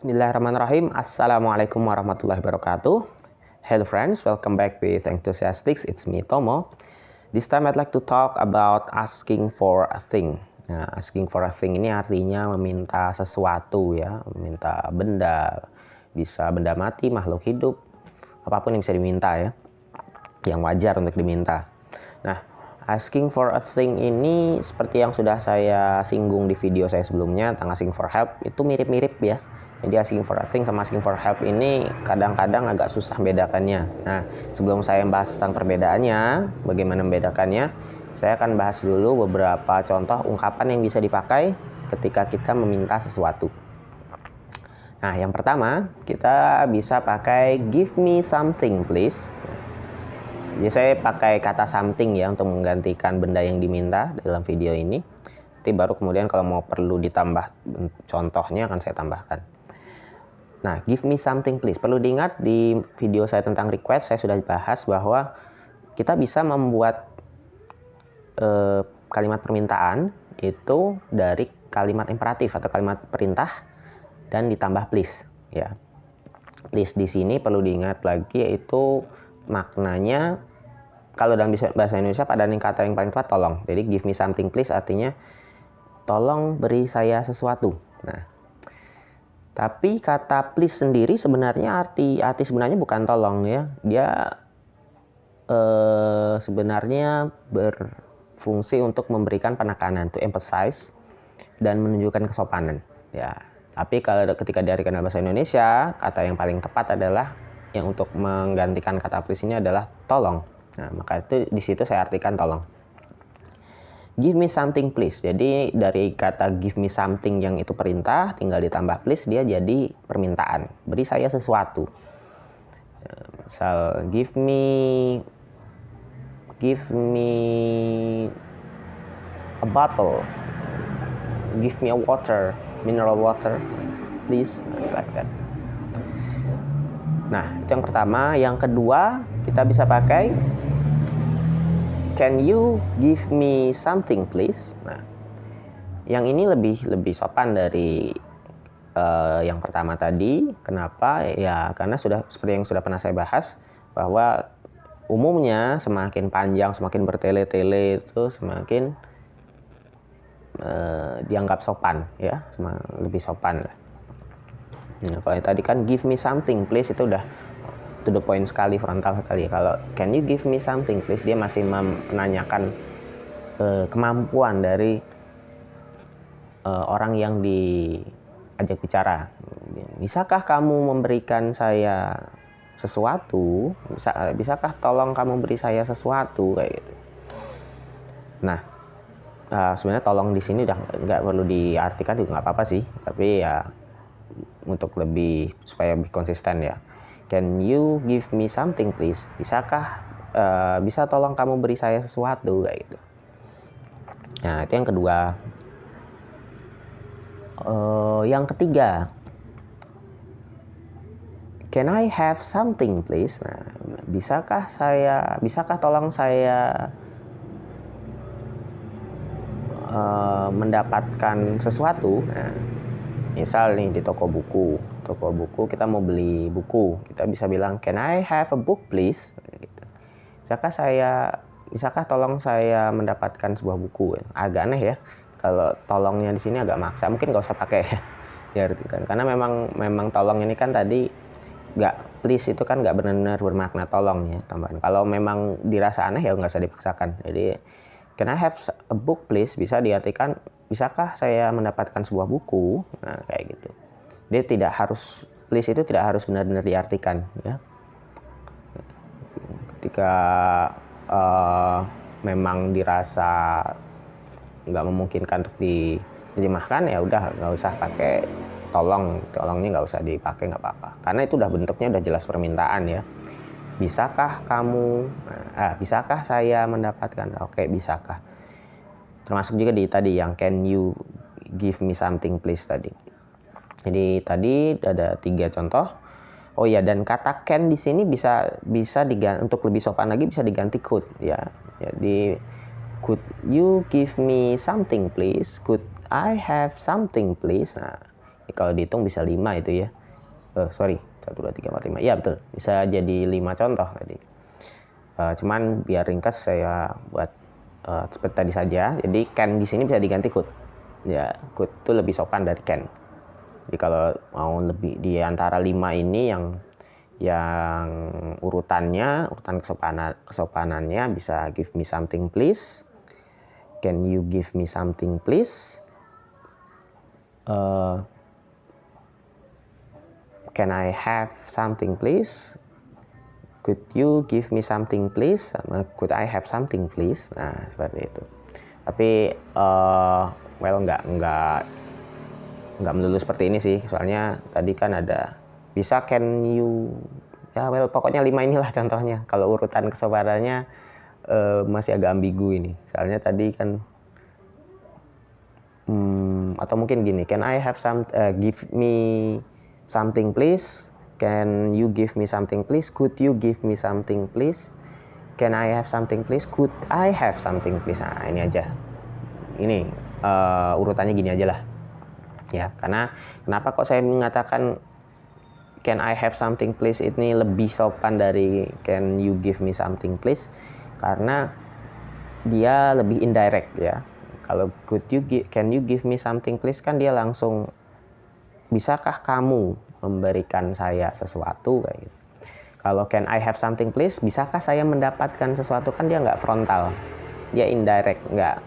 Bismillahirrahmanirrahim. Assalamualaikum warahmatullahi wabarakatuh. Hello friends, welcome back with Enthusiastics. It's me Tomo. This time I'd like to talk about asking for a thing. Nah, asking for a thing ini artinya meminta sesuatu ya, meminta benda, bisa benda mati, makhluk hidup, apapun yang bisa diminta ya, yang wajar untuk diminta. Nah, asking for a thing ini seperti yang sudah saya singgung di video saya sebelumnya tentang asking for help, itu mirip-mirip ya. Jadi asking for a thing sama asking for help ini kadang-kadang agak susah membedakannya. Nah, sebelum saya bahas tentang perbedaannya, bagaimana membedakannya, saya akan bahas dulu beberapa contoh ungkapan yang bisa dipakai ketika kita meminta sesuatu. Nah, yang pertama, kita bisa pakai give me something please. Jadi saya pakai kata something ya untuk menggantikan benda yang diminta dalam video ini. Nanti baru kemudian kalau mau perlu ditambah contohnya akan saya tambahkan. Nah, give me something please. Perlu diingat di video saya tentang request, saya sudah bahas bahwa kita bisa membuat kalimat permintaan itu dari kalimat imperatif atau kalimat perintah dan ditambah please. Ya, please di sini perlu diingat lagi yaitu maknanya kalau dalam bahasa Indonesia padanan kata yang paling tepat tolong. Jadi give me something please artinya tolong beri saya sesuatu. Nah, tapi kata please sendiri sebenarnya arti sebenarnya bukan tolong ya. Dia sebenarnya berfungsi untuk memberikan penekanan, to emphasize dan menunjukkan kesopanan ya. Tapi kalau ketika diartikan dalam bahasa Indonesia, kata yang paling tepat adalah yang untuk menggantikan kata please ini adalah tolong. Nah, maka itu di situ saya artikan tolong. Give me something please. Jadi dari kata give me something yang itu perintah, tinggal ditambah please, dia jadi permintaan. Beri saya sesuatu. Misal give me a bottle. Give me a water, mineral water, please, like that. Nah, itu yang pertama. Yang kedua, kita bisa pakai can you give me something please? Nah, yang ini lebih sopan dari yang pertama tadi. Kenapa? Ya karena sudah seperti yang sudah pernah saya bahas bahwa umumnya semakin panjang, semakin bertele-tele itu semakin dianggap sopan ya, lebih sopan lah. Nah, kalau tadi kan give me something please itu udah to the point sekali, frontal sekali. Kalau can you give me something please, dia masih menanyakan kemampuan dari orang yang diajak bicara. Bisakah kamu memberikan saya sesuatu? Bisakah tolong kamu beri saya sesuatu kayak gitu. Nah, sebenarnya tolong di sini udah nggak perlu diartikan juga nggak apa-apa sih, tapi ya untuk lebih supaya lebih konsisten ya. Can you give me something please? Bisa tolong kamu beri saya sesuatu kayak gitu. Nah, itu yang kedua. Yang ketiga, can I have something please? Nah, bisakah tolong saya mendapatkan sesuatu? Nah, misal nih di toko buku kita mau beli buku, kita bisa bilang can I have a book please? Gitu. Bisakah tolong saya mendapatkan sebuah buku? Agak aneh ya kalau tolongnya di sini agak maksa, mungkin nggak usah pakai diartikan karena memang tolong ini kan tadi nggak, please itu kan nggak benar-benar bermakna tolong ya tambahan. Kalau memang dirasa aneh ya nggak usah dipaksakan. Jadi can I have a book please bisa diartikan bisakah saya mendapatkan sebuah buku? Nah, kayak gitu. Dia tidak harus, please itu tidak harus benar-benar diartikan ya. Ketika memang dirasa nggak memungkinkan untuk diterjemahkan ya udah nggak usah pakai tolongnya nggak usah dipakai, nggak apa-apa karena itu udah bentuknya udah jelas permintaan ya. Bisakah saya mendapatkan? Oke, bisakah. Termasuk juga di tadi yang can you give me something please tadi. Jadi tadi ada 3 contoh. Oh ya, dan kata can di sini bisa diganti untuk lebih sopan lagi, bisa diganti could ya. Jadi could you give me something please? Could I have something please? Nah, Kalau dihitung bisa 5 itu ya. Sorry, 1, 2, 3, 4, 5. Iya betul, bisa jadi 5 contoh tadi. Cuman biar ringkas saya buat seperti tadi saja. Jadi can di sini bisa diganti could. Ya, could itu lebih sopan dari can. Jadi kalau mau lebih di antara 5 ini yang urutan kesopanannya bisa give me something please, can you give me something please, can I have something please, could you give me something please, sama could I have something please. Nah seperti itu. Tapi well nggak melulu seperti ini sih, soalnya tadi kan ada bisa can you, ya well pokoknya 5 inilah contohnya. Kalau urutan kesopanannya masih agak ambigu ini, soalnya tadi kan atau mungkin gini, can I have give me something please, can you give me something please, could you give me something please, can I have something please, could I have something please. Nah ini aja, ini urutannya gini aja lah ya. Karena kenapa kok saya mengatakan can I have something please ini lebih sopan dari can you give me something please, karena dia lebih indirect ya. Kalau can you give me something please kan dia langsung, bisakah kamu memberikan saya sesuatu kayak gitu. Kalau can I have something please, bisakah saya mendapatkan sesuatu, kan dia nggak frontal, dia indirect, nggak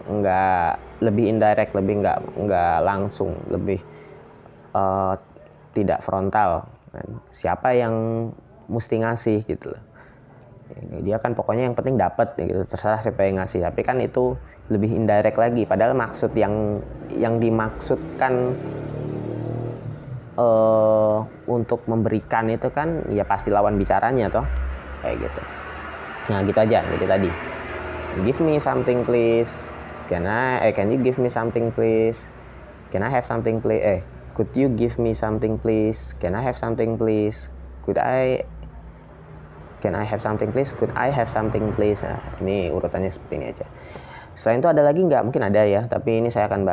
lebih indirect, lebih nggak langsung, lebih tidak frontal. Siapa yang mesti ngasih gitu loh. Dia kan pokoknya yang penting dapat gitu, terserah siapa yang ngasih. Tapi kan itu lebih indirect lagi, padahal maksud yang dimaksudkan untuk memberikan itu kan ya pasti lawan bicaranya toh, kayak gitu. Nah gitu aja. Jadi tadi give me something please, can you give me something please, can I have something please, could you give me something please, can I have something please, can I have something please, could I have something please. Nah, ini urutannya seperti ini aja. Selain itu ada lagi nggak? Mungkin ada ya, tapi ini saya akan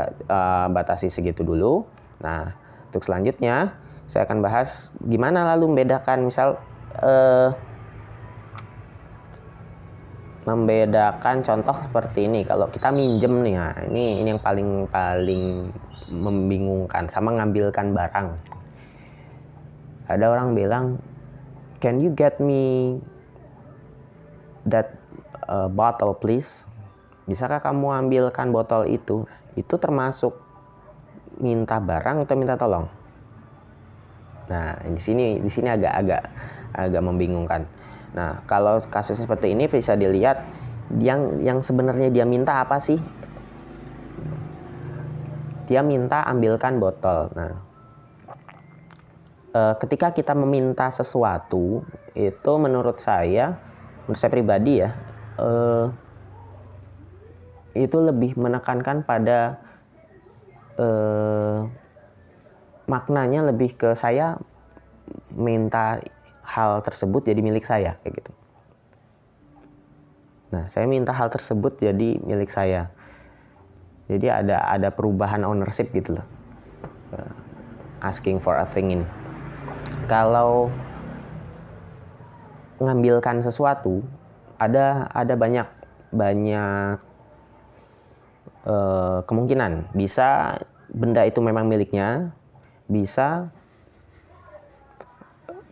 batasi segitu dulu. Nah, untuk selanjutnya saya akan bahas gimana lalu membedakan, misal membedakan contoh seperti ini. Kalau kita minjem nih, nah, ini yang paling membingungkan, sama ngambilkan barang. Ada orang bilang, can you get me that bottle please? Bisakah kamu ambilkan botol itu? Itu termasuk minta barang atau minta tolong? Nah, di sini agak membingungkan. Nah, kalau kasus seperti ini bisa dilihat yang sebenarnya dia minta apa sih? Dia minta ambilkan botol. Nah, ketika kita meminta sesuatu, itu menurut saya pribadi ya, itu lebih menekankan pada maknanya lebih ke saya minta hal tersebut jadi milik saya kayak gitu. Nah, saya minta hal tersebut jadi milik saya. Jadi ada perubahan ownership gitu loh. Asking for a thing ini. Kalau mengambilkan sesuatu, ada banyak kemungkinan. Bisa benda itu memang miliknya, bisa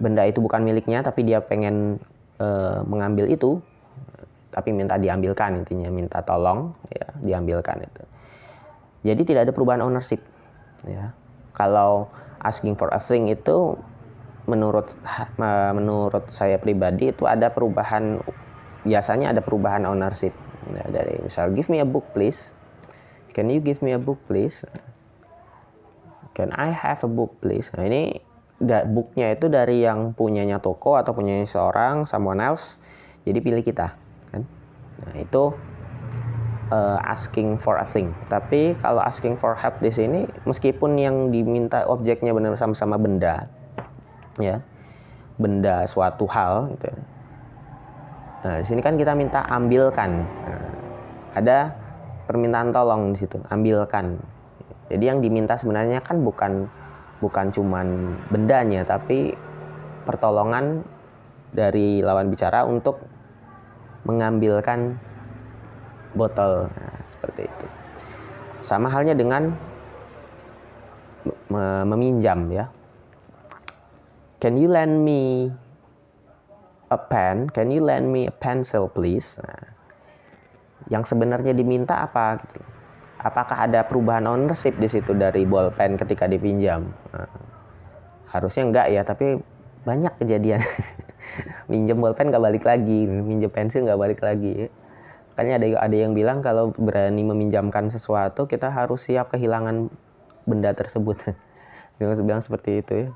benda itu bukan miliknya tapi dia pengen mengambil itu, tapi minta diambilkan, intinya minta tolong ya, diambilkan itu. Jadi tidak ada perubahan ownership ya. Kalau asking for a thing itu menurut saya pribadi itu ada perubahan, biasanya ada perubahan ownership ya, dari misal give me a book please, can you give me a book please, can I have a book please. Nah, ini booknya itu dari yang punyanya toko atau punyanya seorang, someone else, jadi pilih kita kan. Nah, itu asking for a thing. Tapi kalau asking for help di sini, meskipun yang diminta objeknya benar sama-sama benda ya, benda suatu hal gitu. Nah, di sini kan kita minta ambilkan. Nah, ada permintaan tolong di situ, ambilkan. Jadi yang diminta sebenarnya kan bukan bukan cuman bendanya, tapi pertolongan dari lawan bicara untuk mengambilkan botol. Nah, seperti itu. Sama halnya dengan meminjam ya. Can you lend me a pen? Can you lend me a pencil please? Nah, yang sebenarnya diminta apa gitu. Apakah ada perubahan ownership di situ dari bolpen ketika dipinjam? Nah, harusnya enggak ya, tapi banyak kejadian. Minjem bolpen nggak balik lagi, minjem pensil nggak balik lagi. Makanya ada yang bilang kalau berani meminjamkan sesuatu, kita harus siap kehilangan benda tersebut. Dia bilang seperti itu ya.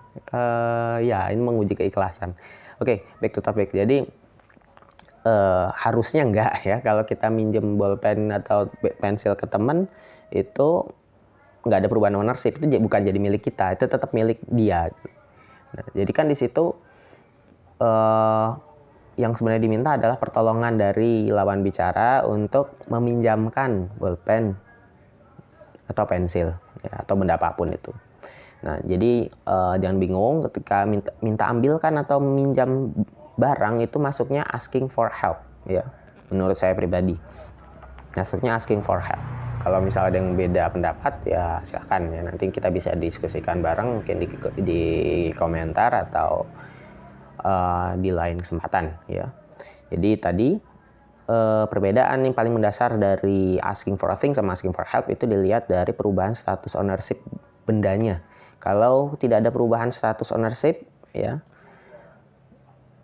Ya, ini menguji keikhlasan. Oke, back to topic. Jadi harusnya enggak ya, kalau kita minjem bolpen atau pensil ke teman itu nggak ada perubahan ownership, itu bukan jadi milik kita, itu tetap milik dia. Nah, jadi kan di situ yang sebenarnya diminta adalah pertolongan dari lawan bicara untuk meminjamkan bolpen atau pensil ya, atau benda apapun itu. Nah, jadi jangan bingung ketika minta ambilkan atau meminjam barang, itu masuknya asking for help ya, menurut saya pribadi masuknya asking for help. Kalau misalnya ada yang beda pendapat ya silakan ya, nanti kita bisa diskusikan bareng mungkin di komentar atau di lain kesempatan ya. Jadi tadi perbedaan yang paling mendasar dari asking for a thing sama asking for help itu dilihat dari perubahan status ownership bendanya. Kalau tidak ada perubahan status ownership ya,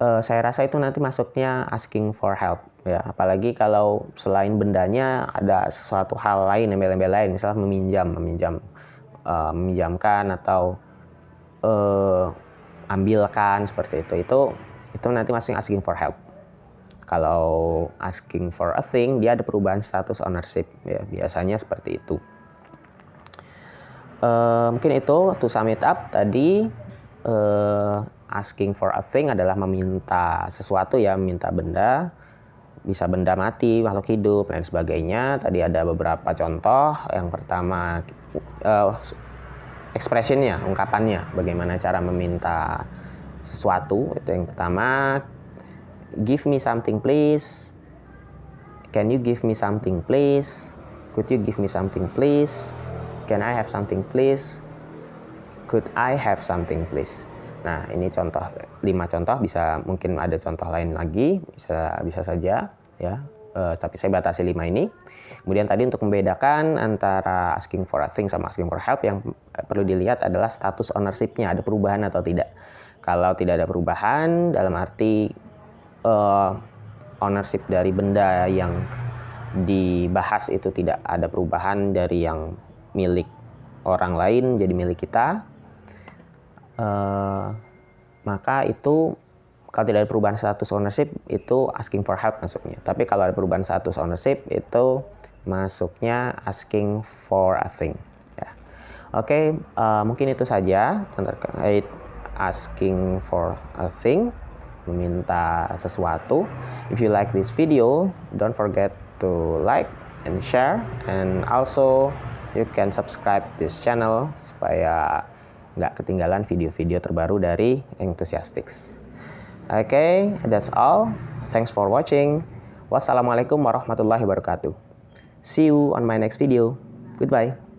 saya rasa itu nanti masuknya asking for help ya. Apalagi kalau selain bendanya ada sesuatu hal lain, embel-embel lain, misalnya meminjamkan atau ambilkan seperti itu nanti masuknya asking for help. Kalau asking for a thing, dia ada perubahan status ownership ya, biasanya seperti itu. Mungkin itu to sum it up tadi. Asking for a thing adalah meminta sesuatu ya, meminta benda, bisa benda mati, makhluk hidup, dan sebagainya. Tadi ada beberapa contoh. Yang pertama expressionnya, ungkapannya, bagaimana cara meminta sesuatu. Itu yang pertama. Give me something please. Can you give me something please? Could you give me something please? Can I have something please? Could I have something please? Nah, ini contoh 5 contoh, bisa mungkin ada contoh lain lagi, bisa saja ya. Tapi saya batasi 5 ini. Kemudian tadi untuk membedakan antara asking for a thing sama asking for help, yang perlu dilihat adalah status ownership-nya, ada perubahan atau tidak. Kalau tidak ada perubahan, dalam arti ownership dari benda yang dibahas itu tidak ada perubahan dari yang milik orang lain jadi milik kita, maka itu kalau tidak ada perubahan status ownership itu asking for help masuknya. Tapi kalau ada perubahan status ownership itu masuknya asking for a thing ya. Oke, mungkin itu saja terkait asking for a thing, meminta sesuatu. If you like this video, don't forget to like and share, and also you can subscribe this channel supaya nggak ketinggalan video-video terbaru dari Enthusiastics. Okay, that's all. Thanks for watching. Wassalamualaikum warahmatullahi wabarakatuh. See you on my next video. Goodbye.